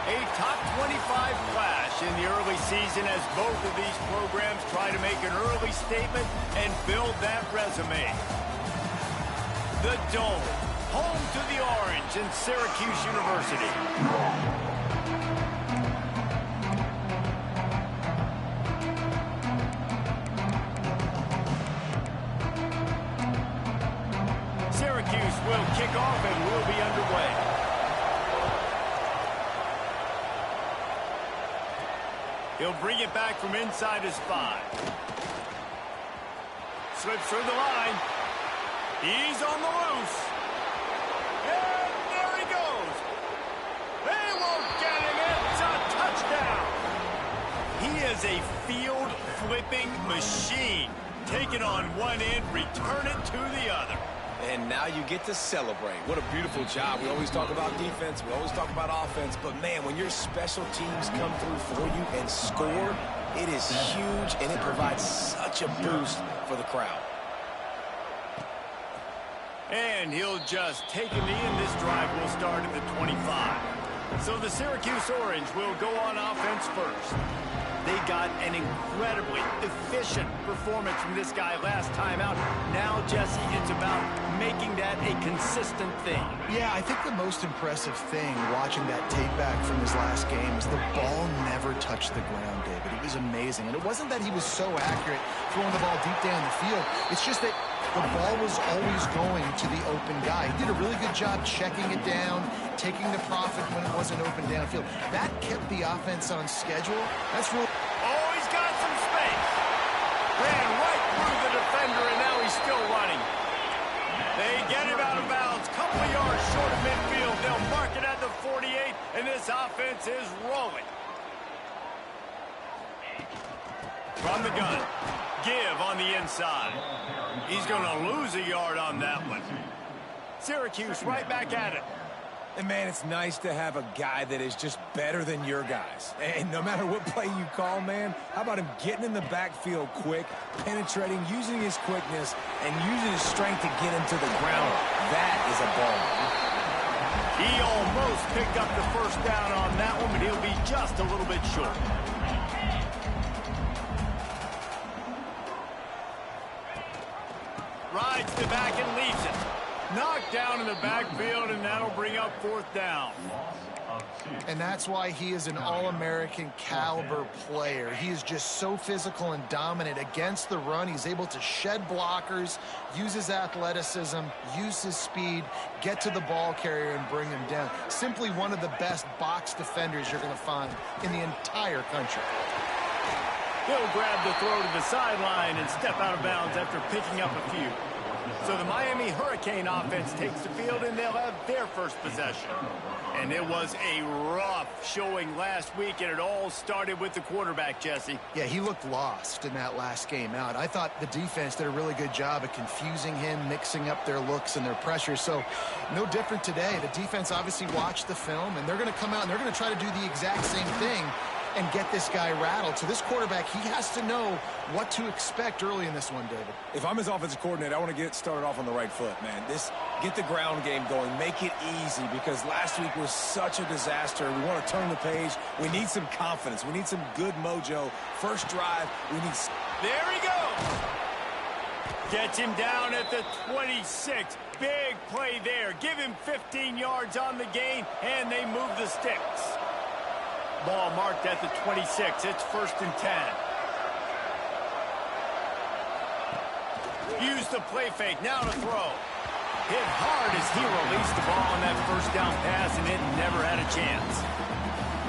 A top 25 clash in the early season as both of these programs try to make an early statement and build that resume. The Dome, home to the Orange in Syracuse University. Syracuse will kick off and will be underway. He'll bring it back from inside his 5. Slips through the line. He's on the loose. And there he goes. They won't get him. It's a touchdown. He is a field-flipping machine. Take it on one end, return it to the other. And now you get to celebrate. What a beautiful job. We always talk about defense. We always talk about offense. But, man, when your special teams come through for you and score, it is huge, and it provides such a boost for the crowd. And he'll just take a knee, and this drive will start at the 25. So the Syracuse Orange will go on offense first. They got an incredibly efficient performance from this guy last time out. Now, Jesse, it's about making that a consistent thing. Yeah, I think the most impressive thing watching that tape back from his last game is the ball never touched the ground, David. It was amazing. And it wasn't that he was so accurate throwing the ball deep down the field. It's just that the ball was always going to the open guy. He did a really good job checking it down, taking the profit when it wasn't open downfield. That kept the offense on schedule. That's really... Oh, he's got some space. Ran right through the defender, and now he's still running. They get him out of bounds. Couple of yards short of midfield. They'll mark it at the 48, and this offense is rolling. From the gun. Give on the inside. He's going to lose a yard on that one. Syracuse right back at it. And, man, it's nice to have a guy that is just better than your guys. And no matter what play you call, man, how about him getting in the backfield quick, penetrating, using his quickness, and using his strength to get him to the ground. That is a ball. He almost picked up the first down on that one, but he'll be just a little bit short. Rides the back and leaves it. Knocked down in the backfield, and that'll bring up 4th down. And that's why he is an All-American caliber player. He is just so physical and dominant against the run. He's able to shed blockers, use his athleticism, use his speed, get to the ball carrier and bring him down. Simply one of the best box defenders you're going to find in the entire country. He'll grab the throw to the sideline and step out of bounds after picking up a few. So the Miami Hurricane offense takes the field, and they'll have their first possession. And it was a rough showing last week, and it all started with the quarterback, Jesse. Yeah, he looked lost in that last game out. I thought the defense did a really good job of confusing him, mixing up their looks and their pressure. So no different today. The defense obviously watched the film, and they're going to come out and they're going to try to do the exact same thing and get this guy rattled. So this quarterback, he has to know what to expect early in this one, David. If I'm his offensive coordinator, I want to get it started off on the right foot, man. Get the ground game going. Make it easy, because last week was such a disaster. We want to turn the page. We need some confidence. We need some good mojo. First drive, we need... There he goes. Gets him down at the 26. Big play there. Give him 15 yards on the gain, and they move the sticks. Ball marked at the 26. It's 1st and 10. Use the play fake. Now to throw. Hit hard as he released the ball on that first down pass, and it never had a chance.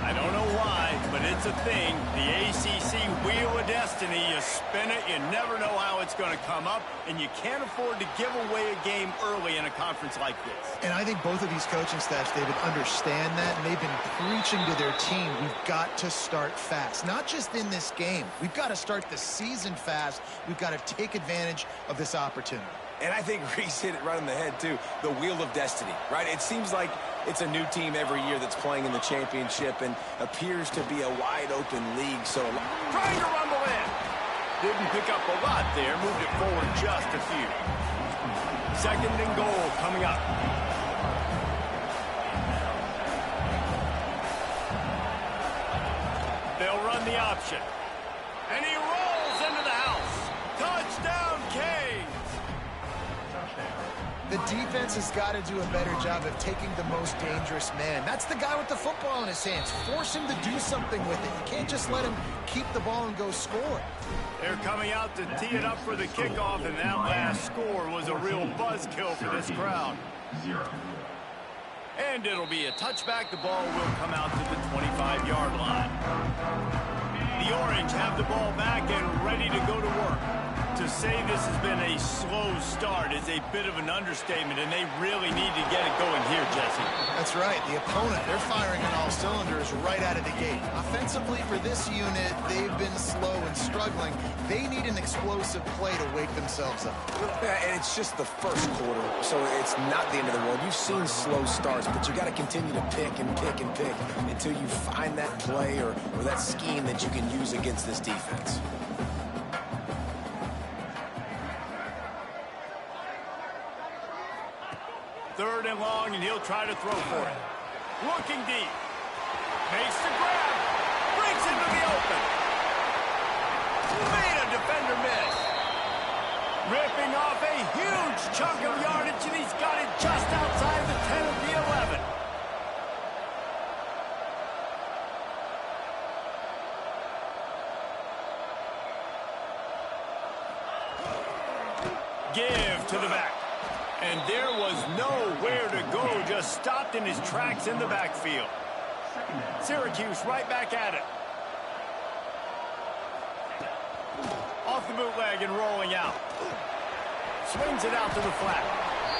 I don't know why, but it's a thing. The ACC Wheel of Destiny, you spin it, you never know how it's going to come up, and you can't afford to give away a game early in a conference like this. And I think both of these coaching staffs, David, understand that, and they've been preaching to their team, we've got to start fast. Not just in this game. We've got to start the season fast. We've got to take advantage of this opportunity. And I think Reese hit it right on the head, too. The Wheel of Destiny, right? It seems like it's a new team every year that's playing in the championship and appears to be a wide-open league. So trying to rumble in. Didn't pick up a lot there. Moved it forward just a few. 2nd and goal coming up. the option. And he rolls into the house. Touchdown, Canes! The defense has got to do a better job of taking the most dangerous man. That's the guy with the football in his hands. Force him to do something with it. You can't just let him keep the ball and go score. They're coming out to tee it up for the kickoff, and that last score was a real buzzkill for this crowd. And it'll be a touchback. The ball will come out to the 25-yard line. The Orange have the ball back and ready to go to work. To say this has been a slow start is a bit of an understatement, and they really need to get it going here, Jesse. That's right. The opponent, they're firing on all cylinders right out of the gate. Offensively, for this unit, they've been slow and struggling. They need an explosive play to wake themselves up. And it's just the first quarter, so it's not the end of the world. You've seen slow starts, but you got to continue to pick and pick and pick until you find that play or that scheme that you can use against this defense. Third and long, and he'll try to throw for it. Looking deep. Makes the grab. Brings into the open. Made a defender miss. Ripping off a huge chunk of yardage, and he's got it just outside the 10 of the 11. Give to the back. And there was nowhere to go, just stopped in his tracks in the backfield. Syracuse right back at it. Off the bootleg and rolling out. Swings it out to the flat.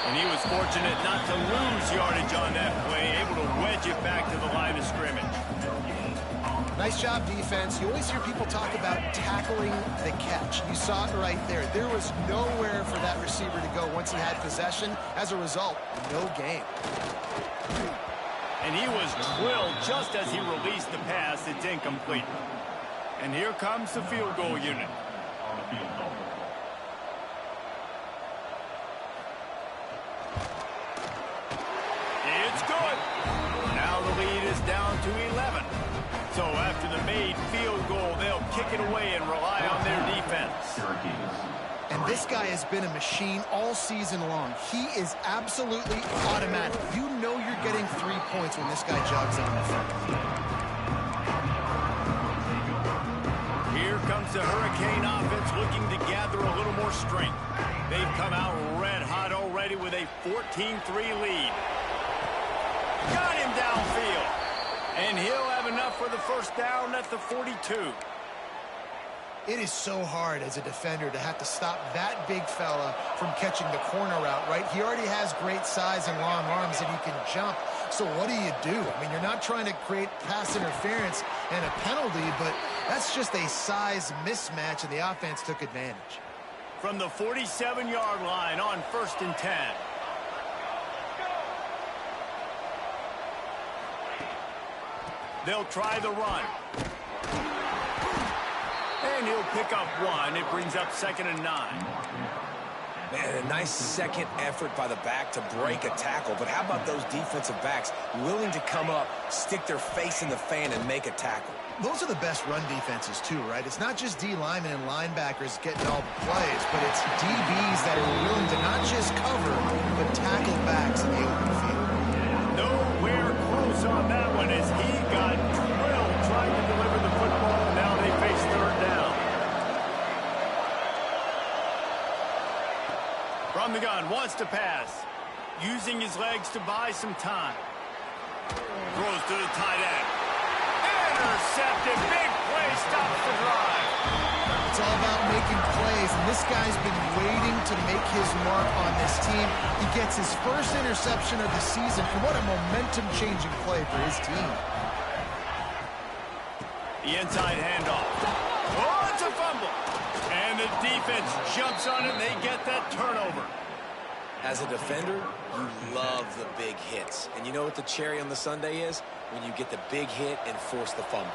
And he was fortunate not to lose yardage on that play, able to wedge it back to the line of scrimmage. Nice job, defense. You always hear people talk about tackling the catch. You saw it right there. There was nowhere for that receiver to go once he had possession. As a result, no gain. And he was drilled just as he released the pass. It's incomplete. And here comes the field goal unit. It's good. Now the lead is down to 11. So after the made field goal, they'll kick it away and rely on their defense. And this guy has been a machine all season long. He is absolutely automatic. You know you're getting 3 points when this guy jogs on the field. Here comes the Hurricane offense looking to gather a little more strength. They've come out red hot already with a 14-3 lead. Got him downfield. And he'll have enough for the first down at the 42. It is so hard as a defender to have to stop that big fella from catching the corner route, right? He already has great size and long arms, and he can jump. So what do? I mean, you're not trying to create pass interference and a penalty, but that's just a size mismatch, and the offense took advantage. From the 47-yard line on 1st and 10. They'll try the run. And he'll pick up one. It brings up 2nd and 9. Man, a nice second effort by the back to break a tackle. But how about those defensive backs willing to come up, stick their face in the fan, and make a tackle? Those are the best run defenses, too, right? It's not just D linemen and linebackers getting all the plays, but it's DBs that are willing to not just cover, but tackle backs in the open field. Nowhere close on that one as he got drilled trying to deliver the football. Now they face 3rd down. From the gun, wants to pass. Using his legs to buy some time. Throws to the tight end. Intercepted. Big play stops the drive. It's all about making plays, and this guy's been waiting to make his mark on this team. He gets his first interception of the season, and what a momentum-changing play for his team. The inside handoff. Oh, it's a fumble. And the defense jumps on it, and they get that turnover. As a defender, you love the big hits. And you know what the cherry on the sundae is? When you get the big hit and force the fumble.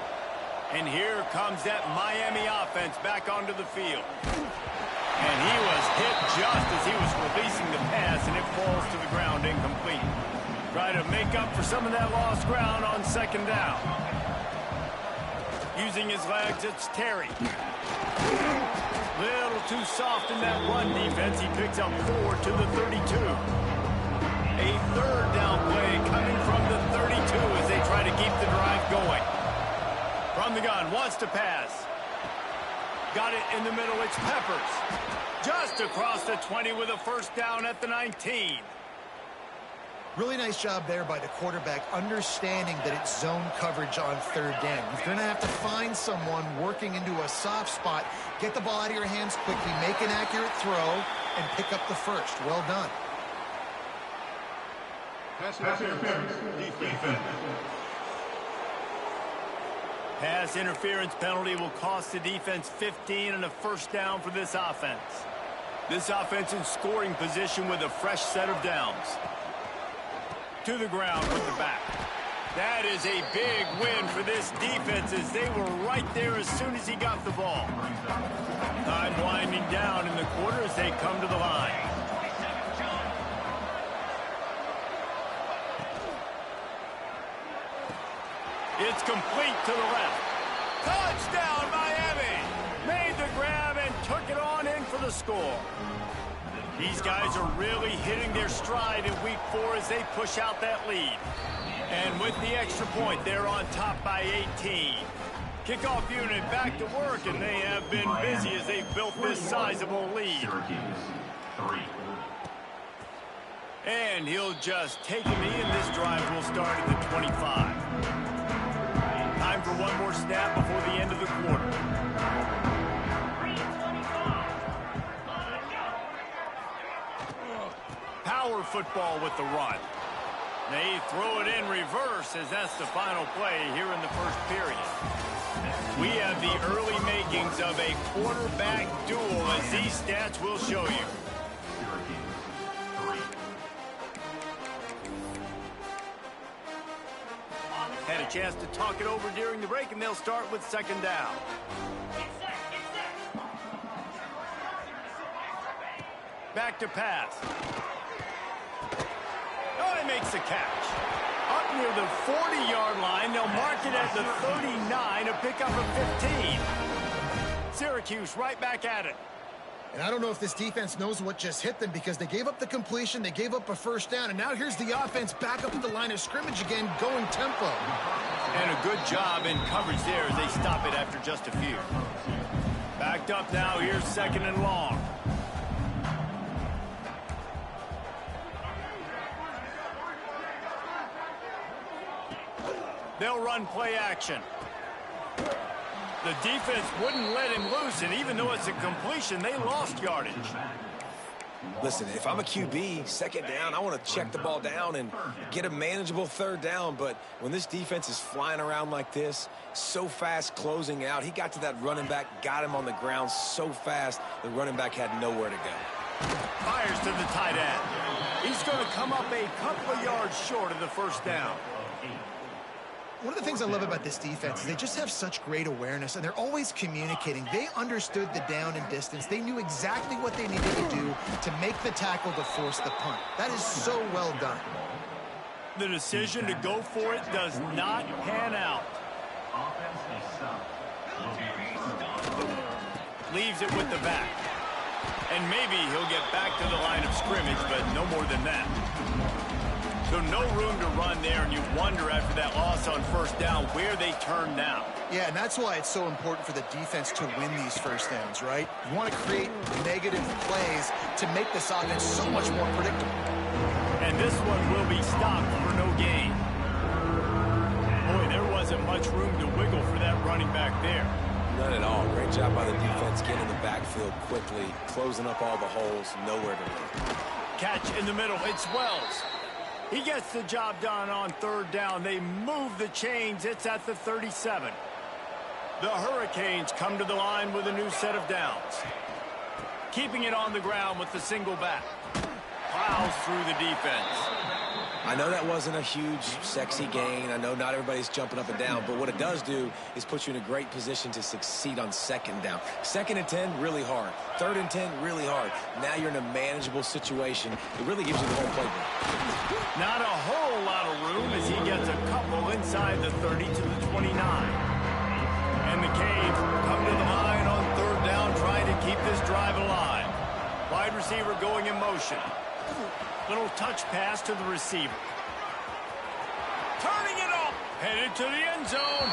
And here comes that Miami offense back onto the field. And he was hit just as he was releasing the pass, and it falls to the ground incomplete. Try to make up for some of that lost ground on 2nd down. Using his legs, it's Terry. Little too soft in that run defense. He picks up 4 to the 32. A third down play coming from the 32 as they try to keep the drive going. From the gun, wants to pass. Got it in the middle, it's Peppers. Just across the 20 with a first down at the 19. Really nice job there by the quarterback, understanding that it's zone coverage on third down. You're going to have to find someone working into a soft spot, get the ball out of your hands quickly, make an accurate throw, and pick up the first. Well done. Pass interference penalty will cost the defense 15 and a first down for this offense. This offense in scoring position with a fresh set of downs. To the ground with the back. That is a big win for this defense as they were right there as soon as he got the ball. Time winding down in the quarter as they come to the line. It's complete to the left. Touchdown, Miami! Made the grab and took it on in for the score. These guys are really hitting their stride in week 4 as they push out that lead. And with the extra point, they're on top by 18. Kickoff unit back to work, and they have been busy as they've built this sizable lead. Syracuse, 3. And he'll just take a knee, and this drive will start at the 25. Time for one more snap before the end of the quarter. Power football with the run. They throw it in reverse as that's the final play here in the first period. We have the early makings of a quarterback duel as these stats will show you. Had a chance to talk it over during the break, and they'll start with second down. Back to pass. Oh, he makes the catch. Up near the 40-yard line, they'll mark it at the 39 to pick up a 15. Syracuse right back at it. And I don't know if this defense knows what just hit them because they gave up the completion, they gave up a first down, and now here's the offense back up at the line of scrimmage again, going tempo. And a good job in coverage there as they stop it after just a few. Backed up now, here's second and long. They'll run play action. The defense wouldn't let him loose, and even though it's a completion, they lost yardage. Listen, if I'm a QB, second down, I want to check the ball down and get a manageable third down. But when this defense is flying around like this, so fast closing out, he got to that running back, got him on the ground so fast, the running back had nowhere to go. Fires to the tight end. He's going to come up a couple of yards short of the first down. One of the things I love about this defense is they just have such great awareness, and they're always communicating. They understood the down and distance. They knew exactly what they needed to do to make the tackle to force the punt. That is so well done. The decision to go for it does not pan out. Leaves it with the back. And maybe he'll get back to the line of scrimmage, but no more than that. So no room to run there, and you wonder after that loss on first down where they turn now. Yeah, and that's why it's so important for the defense to win these first downs, right? You want to create negative plays to make this offense so much more predictable. And this one will be stopped for no gain. Boy, there wasn't much room to wiggle for that running back there. None at all. Great job by the defense getting in the backfield quickly, closing up all the holes, nowhere to look. Catch in the middle, it's Wells. He gets the job done on third down. They move the chains. It's at the 37. The Hurricanes come to the line with a new set of downs. Keeping it on the ground with the single back. Plows through the defense. I know that wasn't a huge, sexy gain. I know not everybody's jumping up and down, but what it does do is put you in a great position to succeed on second down. Second and 10, really hard. Third and 10, really hard. Now you're in a manageable situation. It really gives you the whole playbook. Not a whole lot of room as he gets a couple inside the 30 to the 29. And the Canes come to the line on third down, trying to keep this drive alive. Wide receiver going in motion. Little touch pass to the receiver. Turning it up. Headed to the end zone.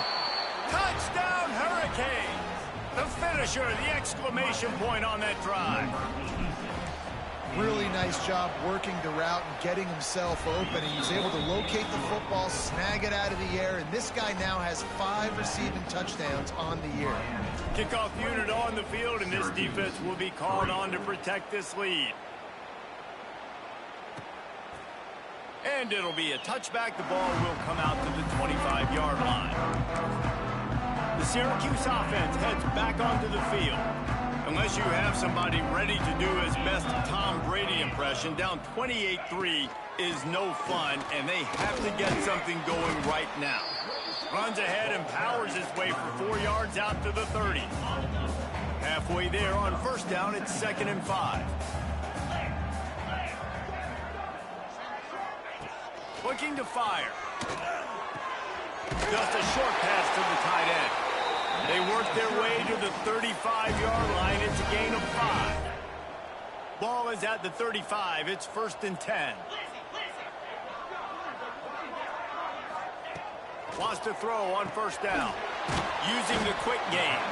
Touchdown, Hurricanes. The finisher, the exclamation point on that drive. Really nice job working the route and getting himself open. He was able to locate the football, snag it out of the air, and this guy now has 5 receiving touchdowns on the year. Kickoff unit on the field, and this defense will be called on to protect this lead. And it'll be a touchback. The ball will come out to the 25-yard line. The Syracuse offense heads back onto the field. Unless you have somebody ready to do his best Tom Brady impression, down 28-3 is no fun, and they have to get something going right now. Runs ahead and powers his way for 4 yards out to the 30. Halfway there on first down, it's 2nd and 5. Looking to fire. Just a short pass to the tight end. They work their way to the 35-yard line. It's a gain of 5. Ball is at the 35. It's 1st and 10. Wants to throw on first down. Using the quick game.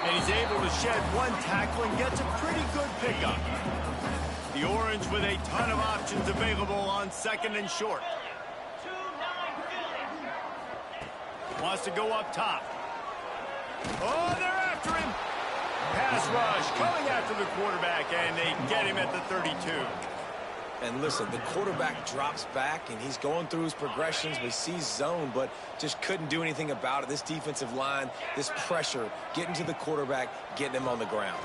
And he's able to shed 1 tackle and gets a pretty good pickup. The Orange with a ton of options available on 2nd and short. Wants to go up top. Oh, they're after him. Pass rush coming after the quarterback, and they get him at the 32. And listen, the quarterback drops back, and he's going through his progressions. We see zone, but just couldn't do anything about it. This defensive line, this pressure, getting to the quarterback, getting him on the ground.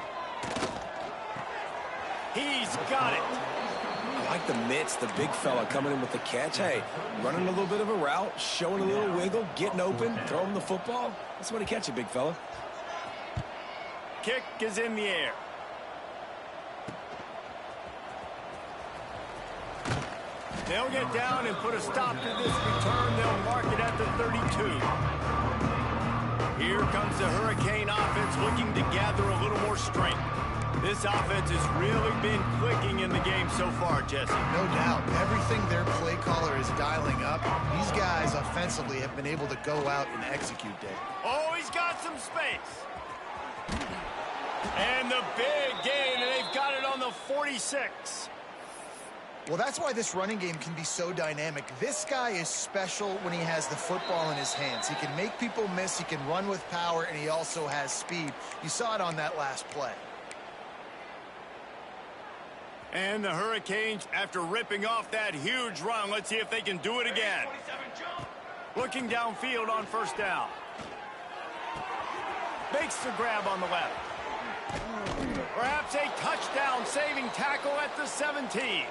He's got it. I like the mitts, the big fella coming in with the catch. Hey, running a little bit of a route, showing a little wiggle, getting open, throwing the football. That's what he catch it, big fella. Kick is in the air. They'll get down and put a stop to this return. They'll mark it at the 32. Here comes the Hurricane offense looking to gather a little more strength. This offense has really been clicking in the game so far, Jesse. No doubt. Everything their play caller is dialing up, these guys offensively have been able to go out and execute, Dave. Oh, he's got some space. And the big gain, and they've got it on the 46. Well, that's why this running game can be so dynamic. This guy is special when he has the football in his hands. He can make people miss, he can run with power, and he also has speed. You saw it on that last play. And the Hurricanes, after ripping off that huge run, let's see if they can do it again. Looking downfield on first down. Makes the grab on the left. Perhaps a touchdown-saving tackle at the 17.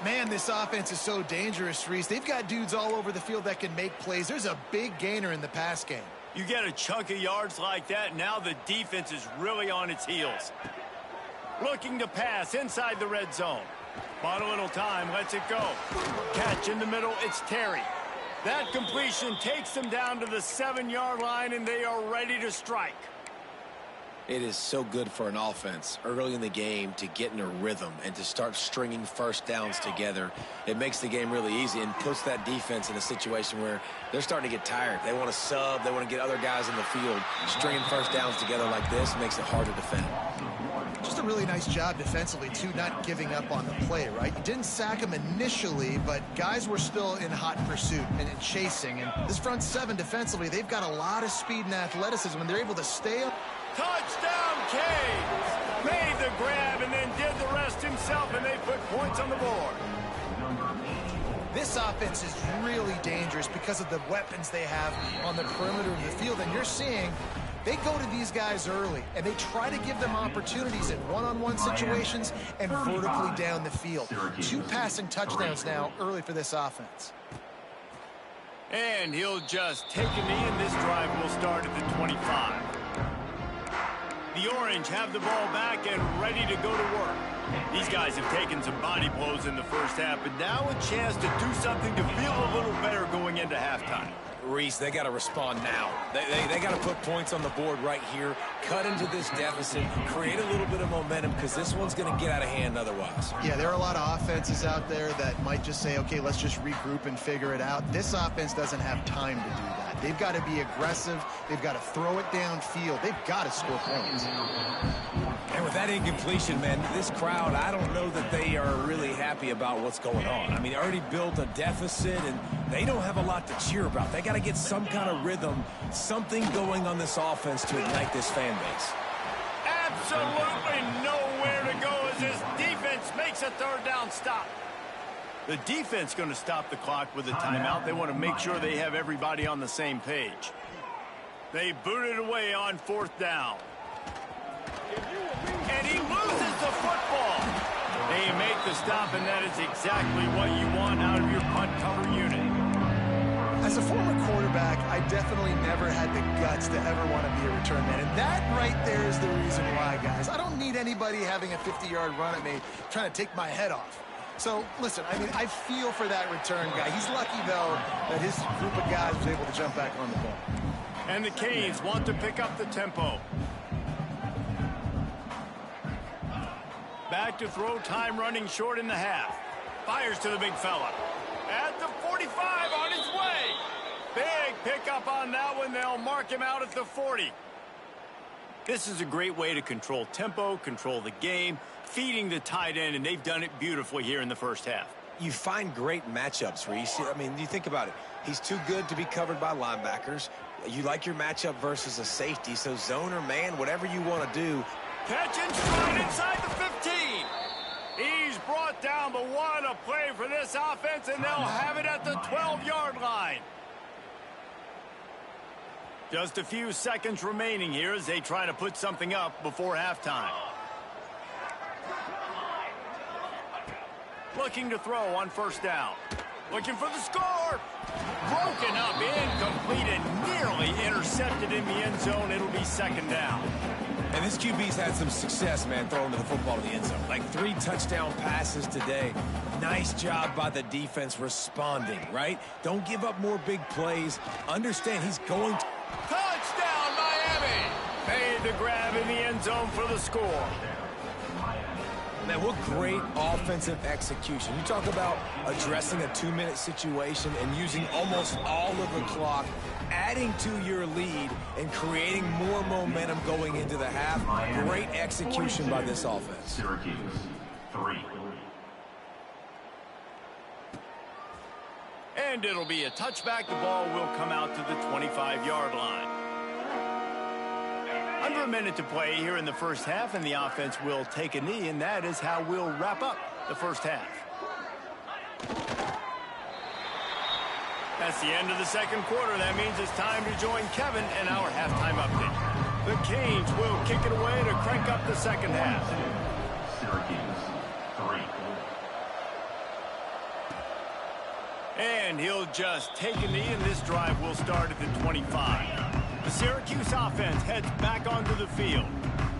Man, this offense is so dangerous, Reese. They've got dudes all over the field that can make plays. There's a big gainer in the pass game. You get a chunk of yards like that, now the defense is really on its heels. Looking to pass inside the red zone. Bought a little time, lets it go. Catch in the middle, it's Terry. That completion takes them down to the 7-yard line, and they are ready to strike. It is so good for an offense early in the game to get in a rhythm and to start stringing first downs together. It makes the game really easy and puts that defense in a situation where they're starting to get tired. They want to sub. They want to get other guys in the field. Stringing first downs together like this makes it hard to defend. Just a really nice job defensively, too, not giving up on the play, right? You didn't sack him initially, but guys were still in hot pursuit and in chasing. And this front seven defensively, they've got a lot of speed and athleticism, and they're able to stay up. Touchdown, Canes! Made the grab and then did the rest himself, and they put points on the board. This offense is really dangerous because of the weapons they have on the perimeter of the field, and you're seeing they go to these guys early, and they try to give them opportunities in one-on-one situations and vertically down the field. 2 passing touchdowns now early for this offense. And he'll just take a knee, and this drive will start at the 25. The Orange have the ball back and ready to go to work. These guys have taken some body blows in the first half, but now a chance to do something to feel a little better going into halftime. Reese, they got to respond now. They got to put points on the board right here, cut into this deficit, create a little bit of momentum, because this one's going to get out of hand otherwise. Yeah, there are a lot of offenses out there that might just say, okay, let's just regroup and figure it out. This offense doesn't have time to do that. They've got to be aggressive. They've got to throw it downfield. They've got to score points. And with that incompletion, man, this crowd, I don't know that they are really happy about what's going on. I mean, they already built a deficit, and they don't have a lot to cheer about. They got to get some kind of rhythm, something going on this offense to ignite this fan base. Absolutely nowhere to go as this defense makes a third down stop. The defense going to stop the clock with a timeout. They want to make sure they have everybody on the same page. They booted away on fourth down. And he loses the football. They make the stop, and that is exactly what you want out of your punt cover unit. As a former quarterback, I definitely never had the guts to ever want to be a return man. And that right there is the reason why, guys. I don't need anybody having a 50-yard run at me trying to take my head off. So, listen, I mean, I feel for that return guy. He's lucky, though, that his group of guys was able to jump back on the ball. And the Canes want to pick up the tempo. Back to throw, time running short in the half. Fires to the big fella. At the 45, on his way. Big pickup on that one. They'll mark him out at the 40. This is a great way to control tempo, control the game, feeding the tight end, and they've done it beautifully here in the first half. You find great matchups, Reese. I mean, you think about it. He's too good to be covered by linebackers. You like your matchup versus a safety, so zone or man, whatever you want to do. Catch and stride inside the 15. He's brought down, but what a play for this offense, and they'll have it at the 12-yard line. Just a few seconds remaining here as they try to put something up before halftime. Looking to throw on first down. Looking for the score. Broken up, incomplete, and nearly intercepted in the end zone. It'll be second down. And this QB's had some success, man, throwing the football in the end zone. Like 3 touchdown passes today. Nice job by the defense responding, right? Don't give up more big plays. Understand he's going to... Touchdown, Miami! Made the grab in the end zone for the score. Man, what great offensive execution. You talk about addressing a 2-minute situation and using almost all of the clock, adding to your lead and creating more momentum going into the half. Great execution by this offense. Syracuse, 3. And it'll be a touchback. The ball will come out to the 25-yard line. Under a minute to play here in the first half, and the offense will take a knee, and that is how we'll wrap up the first half. That's the end of the second quarter. That means it's time to join Kevin in our halftime update. The Canes will kick it away to crank up the second half. Syracuse, 3. And he'll just take a knee, and this drive will start at the 25. The Syracuse offense heads back onto the field.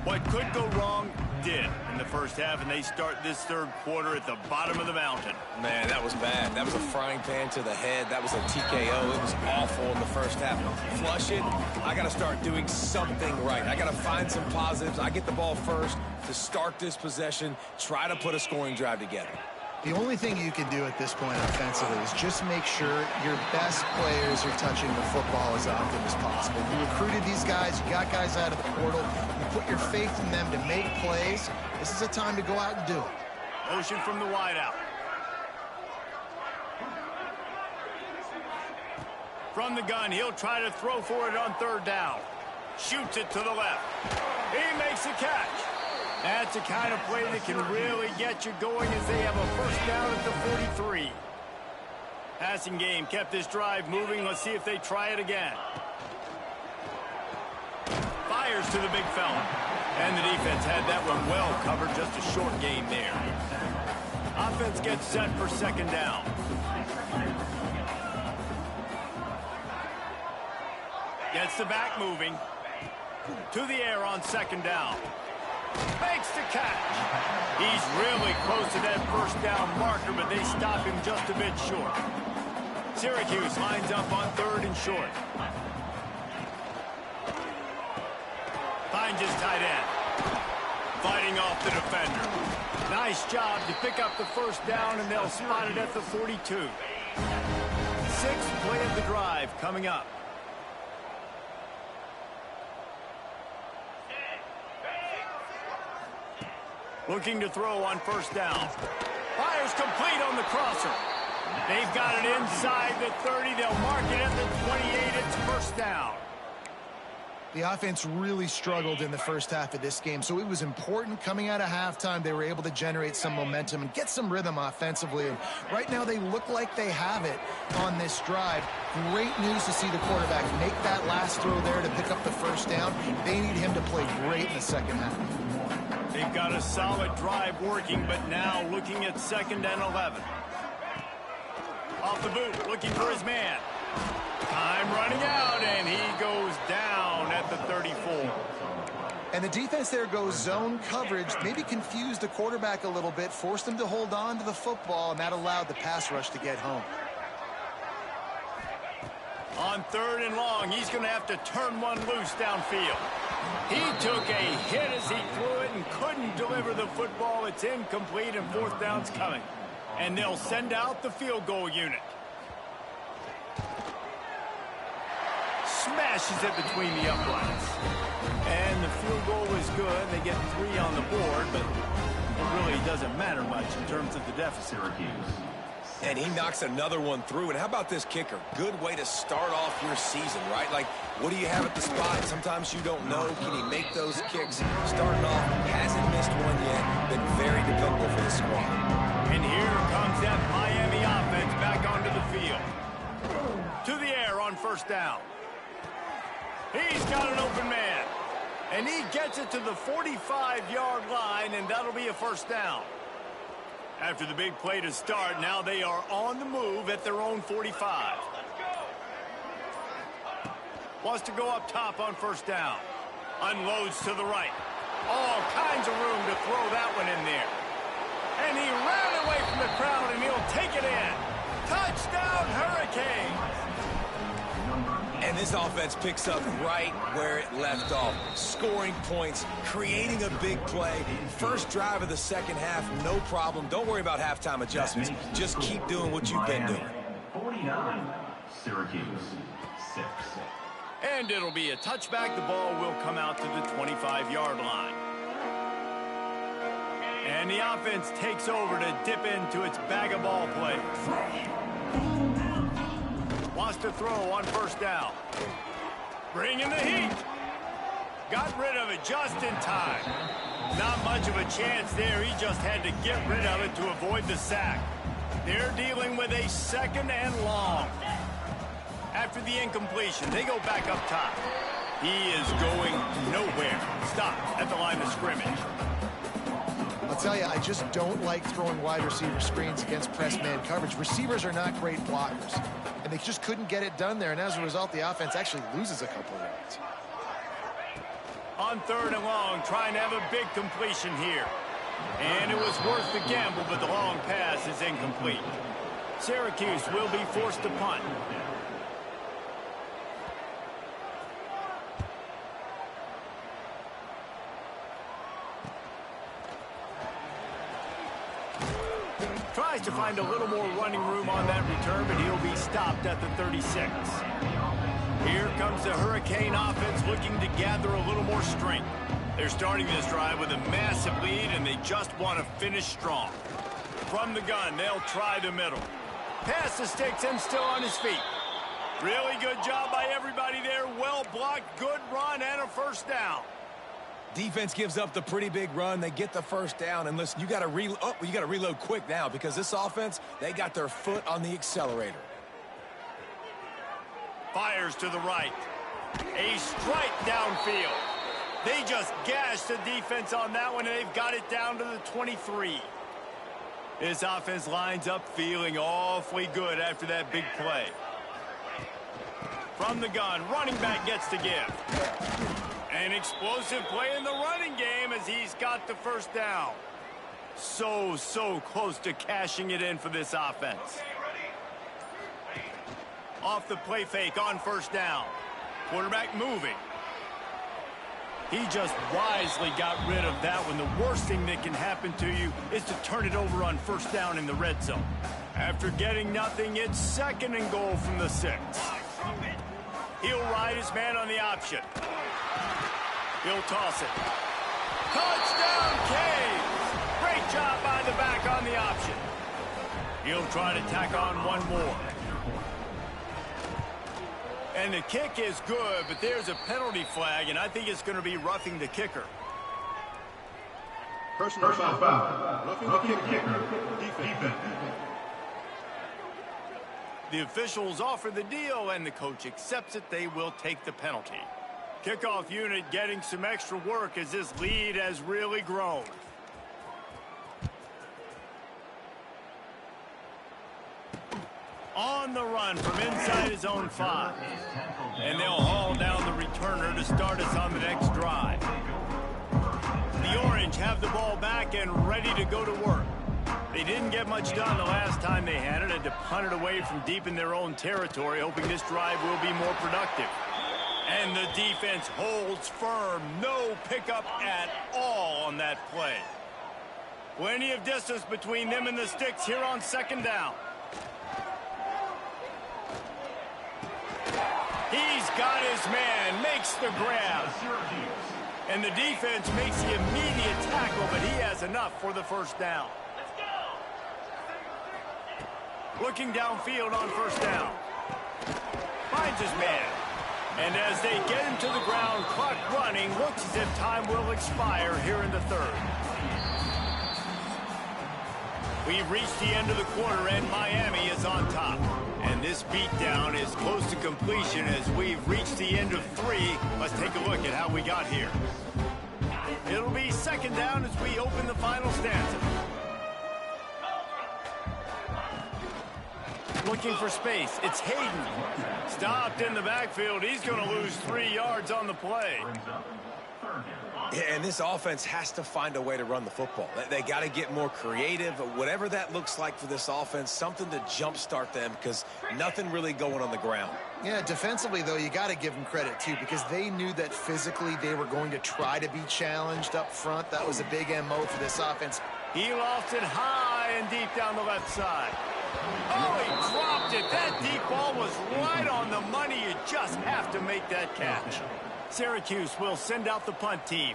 What could go wrong did in the first half, and they start this third quarter at the bottom of the mountain. Man, that was bad. That was a frying pan to the head. That was a TKO. It was awful in the first half. Flush it. I got to start doing something right. I got to find some positives. I get the ball first to start this possession, try to put a scoring drive together. The only thing you can do at this point offensively is just make sure your best players are touching the football as often as possible. You recruited these guys, you got guys out of the portal, you put your faith in them to make plays. This is a time to go out and do it. Motion from the wideout. From the gun, he'll try to throw for it on third down. Shoots it to the left. He makes the catch. That's the kind of play that can really get you going as they have a first down at the 43. Passing game kept this drive moving. Let's see if they try it again. Fires to the big fella. And the defense had that one well covered. Just a short game there. Offense gets set for second down. Gets the back moving. To the air on second down. Makes the catch. He's really close to that first down marker, but they stop him just a bit short. Syracuse lines up on 3rd and short. Finds his tight end. Fighting off the defender. Nice job to pick up the first down, and they'll spot it at the 42. 6th play of the drive coming up. Looking to throw on 1st down. Fires complete on the crosser. They've got it inside the 30. They'll mark it at the 28. It's 1st down. The offense really struggled in the first half of this game, so it was important coming out of halftime. They were able to generate some momentum and get some rhythm offensively. And right now they look like they have it on this drive. Great news to see the quarterback make that last throw there to pick up the 1st down. They need him to play great in the second half. They've got a solid drive working, but now looking at 2nd and 11. Off the boot, looking for his man. Time running out, and he goes down at the 34. And the defense there goes zone coverage, maybe confused the quarterback a little bit, forced him to hold on to the football, and that allowed the pass rush to get home. On 3rd and long, he's going to have to turn one loose downfield. He took a hit as he threw it and couldn't deliver the football. It's incomplete, and 4th down's coming. And they'll send out the field goal unit. Smashes it between the uprights. And the field goal was good. They get 3 on the board, but it really doesn't matter much in terms of the deficit. And he knocks another one through. And how about this kicker? Good way to start off your season, right? Like, what do you have at the spot? Sometimes you don't know. Can he make those kicks? Starting off, hasn't missed one yet. Been very dependable for the squad. And here comes that Miami offense back onto the field. To the air on 1st down. He's got an open man. And he gets it to the 45-yard line, and that'll be a 1st down. After the big play to start, now they are on the move at their own 45. Wants to go up top on 1st down. Unloads to the right. All kinds of room to throw that one in there. And he ran away from the crowd, and he'll take it in. Touchdown, Hurricanes! And this offense picks up right where it left off. Scoring points, creating a big play. First drive of the second half, no problem. Don't worry about halftime adjustments. Just keep doing what you've been doing. 49, Syracuse, 6. And it'll be a touchback. The ball will come out to the 25-yard line. And the offense takes over to dip into its bag of ball plays. Wants to throw on 1st down. Bringing the heat. Got rid of it just in time. Not much of a chance there. He just had to get rid of it to avoid the sack. They're dealing with a 2nd and long. After the incompletion, they go back up top. He is going nowhere. Stop at the line of scrimmage. I'll tell you, I just don't like throwing wide receiver screens against press man coverage. Receivers are not great blockers, and they just couldn't get it done there, and as a result, the offense actually loses a couple of yards. On 3rd and long, trying to have a big completion here. And it was worth the gamble, but the long pass is incomplete. Syracuse will be forced to punt. Tries to find a little more running room on that return, but he'll be stopped at the 36. Here comes the Hurricane offense looking to gather a little more strength. They're starting this drive with a massive lead, and they just want to finish strong. From the gun, they'll try the middle. Pass the sticks and still on his feet. Really good job by everybody there. Well blocked, good run, and a 1st down. Defense gives up the pretty big run. They get the 1st down. And listen, you got to reload quick now because this offense, they got their foot on the accelerator. Fires to the right. A strike downfield. They just gashed the defense on that one, and they've got it down to the 23. This offense lines up feeling awfully good after that big play. From the gun, running back gets to give. An explosive play in the running game as he's got the 1st down. So close to cashing it in for this offense. Off the play fake on first down. Quarterback moving. He just wisely got rid of that one. The worst thing that can happen to you is to turn it over on first down in the red zone. After getting nothing, it's 2nd and goal from the 6. He'll ride his man on the option. He'll toss it. Touchdown, Canes! Great job by the back on the option. He'll try to tack on one more. And the kick is good, but there's a penalty flag, and I think it's going to be roughing the kicker. Personal foul. Roughing the kicker. Defense. The officials offer the deal, and the coach accepts it. They will take the penalty. Kickoff unit getting some extra work as this lead has really grown. On the run from inside his own 5. And they'll haul down the returner to start us on the next drive. The Orange have the ball back and ready to go to work. They didn't get much done the last time they had it. Had to punt it away from deep in their own territory, hoping this drive will be more productive. And the defense holds firm. No pickup at all on that play. Plenty of distance between them and the sticks here on 2nd down. He's got his man, makes the grab. And the defense makes the immediate tackle, but he has enough for the first down. Looking downfield on first down. Finds his man. And as they get him to the ground, clock running, looks as if time will expire here in the 3rd. We've reached the end of the quarter, and Miami is on top. And this beatdown is close to completion as we've reached the end of 3. Let's take a look at how we got here. It'll be 2nd down as we open the final stanza. Looking for space. It's Hayden. Stopped in the backfield. He's going to lose 3 yards on the play. And this offense has to find a way to run the football. They got to get more creative, whatever that looks like for this offense, something to jumpstart them because nothing really going on the ground. Yeah, defensively, though, you got to give them credit, too, because they knew that physically they were going to try to be challenged up front. That was a big MO for this offense. He lost it high and deep down the left side. Oh, he dropped it. That deep ball was right on the money. You just have to make that catch. Syracuse will send out the punt team.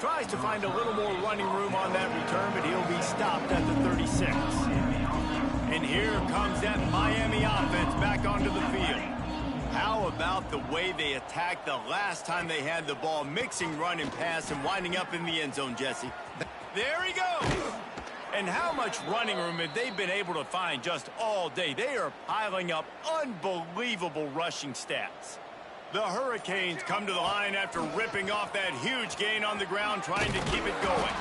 Tries to find a little more running room on that return, but he'll be stopped at the 36. And here comes that Miami offense back onto the field. How about the way they attacked the last time they had the ball, mixing run and pass and winding up in the end zone, Jesse? There he goes! And how much running room have they been able to find just all day? They are piling up unbelievable rushing stats. The Hurricanes come to the line after ripping off that huge gain on the ground, trying to keep it going.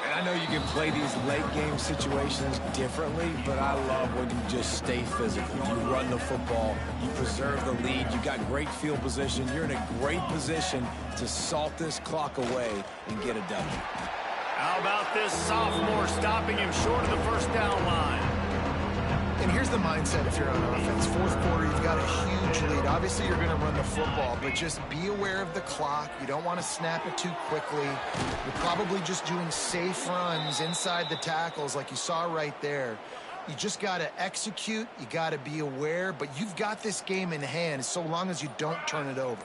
And I know you can play these late game situations differently, but I love when you just stay physical. You run the football, you preserve the lead, you got great field position, you're in a great position to salt this clock away and get a W. How about this sophomore stopping him short of the first down line? And here's the mindset if you're on offense. 4th quarter, you've got a huge lead. Obviously, you're going to run the football, but just be aware of the clock. You don't want to snap it too quickly. You're probably just doing safe runs inside the tackles like you saw right there. You just got to execute. You got to be aware, but you've got this game in hand so long as you don't turn it over.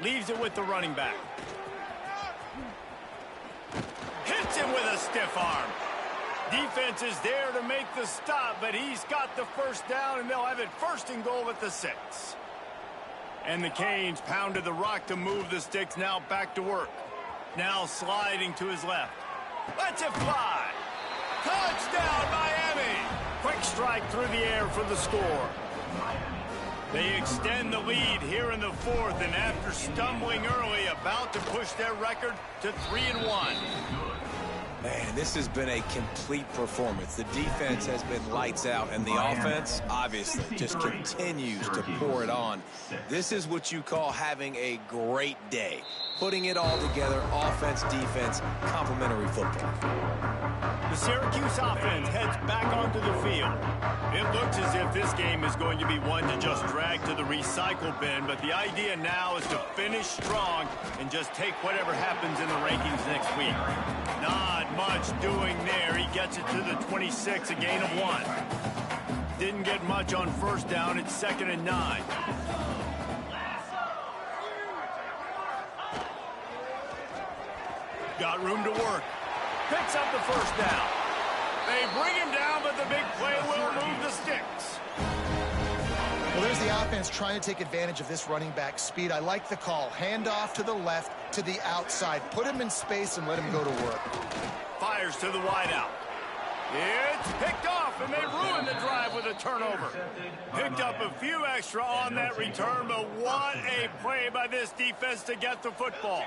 Leaves it with the running back. Hits him with a stiff arm. Defense is there to make the stop, but he's got the first down, and they'll have it 1st and goal at the 6. And the Canes pounded the rock to move the sticks, now back to work. Now sliding to his left. Lets it fly. Touchdown, Miami! Quick strike through the air for the score. They extend the lead here in the 4th, and after stumbling early, about to push their record to 3-1. Man, this has been a complete performance. The defense has been lights out, and the offense, obviously, just continues to pour it on. This is what you call having a great day. putting it all together, offense, defense, complementary football. The Syracuse offense heads back onto the field. It looks as if this game is going to be one to just drag to the recycle bin, but the idea now is to finish strong and just take whatever happens in the rankings next week. Not much doing there. He gets it to the 26, a gain of 1. Didn't get much on first down. It's 2nd and 9. Got room to work. Picks up the first down. They bring him down, but the big play will move the sticks. Well, there's the offense trying to take advantage of this running back speed. I like the call. Hand off to the left, to the outside. Put him in space and let him go to work. Fires to the wideout. It's picked off, and they ruin the drive with a turnover. Picked up a few extra on that return, but what a play by this defense to get the football.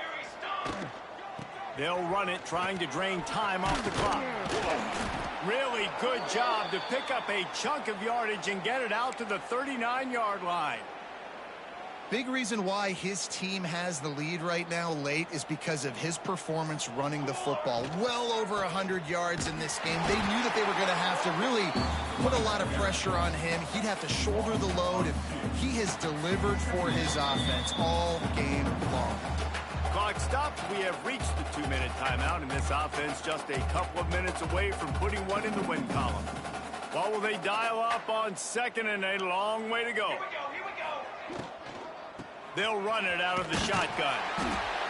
They'll run it, trying to drain time off the clock. Really good job to pick up a chunk of yardage and get it out to the 39-yard line. Big reason why his team has the lead right now late is because of his performance running the football. Well over 100 yards in this game. They knew that they were going to have to really put a lot of pressure on him. He'd have to shoulder the load, and he has delivered for his offense all game long. Clock stops. We have reached the 2-minute timeout, and this offense just a couple of minutes away from putting one in the win column. What will they dial up on 2nd and a long way to go? Here we go. They'll run it out of the shotgun.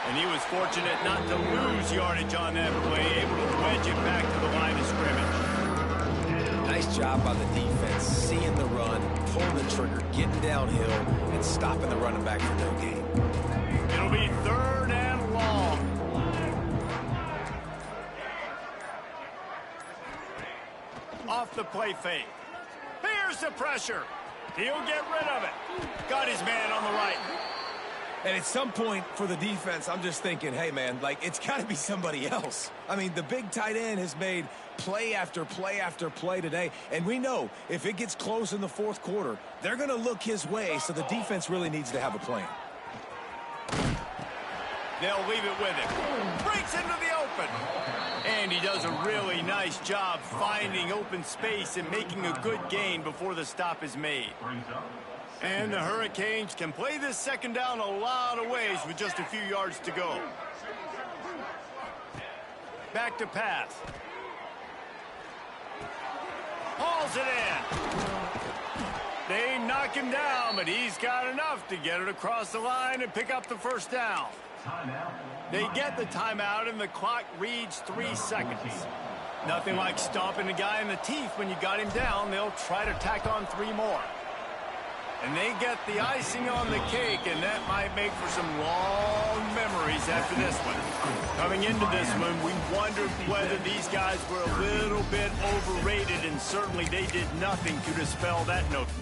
And he was fortunate not to lose yardage on that play, able to wedge it back to the line of scrimmage. Nice job by the defense, seeing the run, pulling the trigger, getting downhill, and stopping the running back for no gain. It'll be 3rd and long. Off the play fake. Here's the pressure. He'll get rid of it. Got his man on the right. And at some point for the defense, I'm just thinking, hey, man, like, it's got to be somebody else. I mean, the big tight end has made play after play after play today. And we know if it gets close in the 4th quarter, they're going to look his way, so the defense really needs to have a plan. They'll leave it with him. Breaks into the open. And he does a really nice job finding open space and making a good gain before the stop is made. And the Hurricanes can play this 2nd down a lot of ways with just a few yards to go. Back to pass. Hauls it in. They knock him down, but he's got enough to get it across the line and pick up the first down. They get the timeout, and the clock reads 3 seconds. Nothing like stomping a guy in the teeth when you got him down. They'll try to tack on 3 more. And they get the icing on the cake, and that might make for some long memories after this one. Coming into this one, we wondered whether these guys were a little bit overrated, and certainly they did nothing to dispel that notion.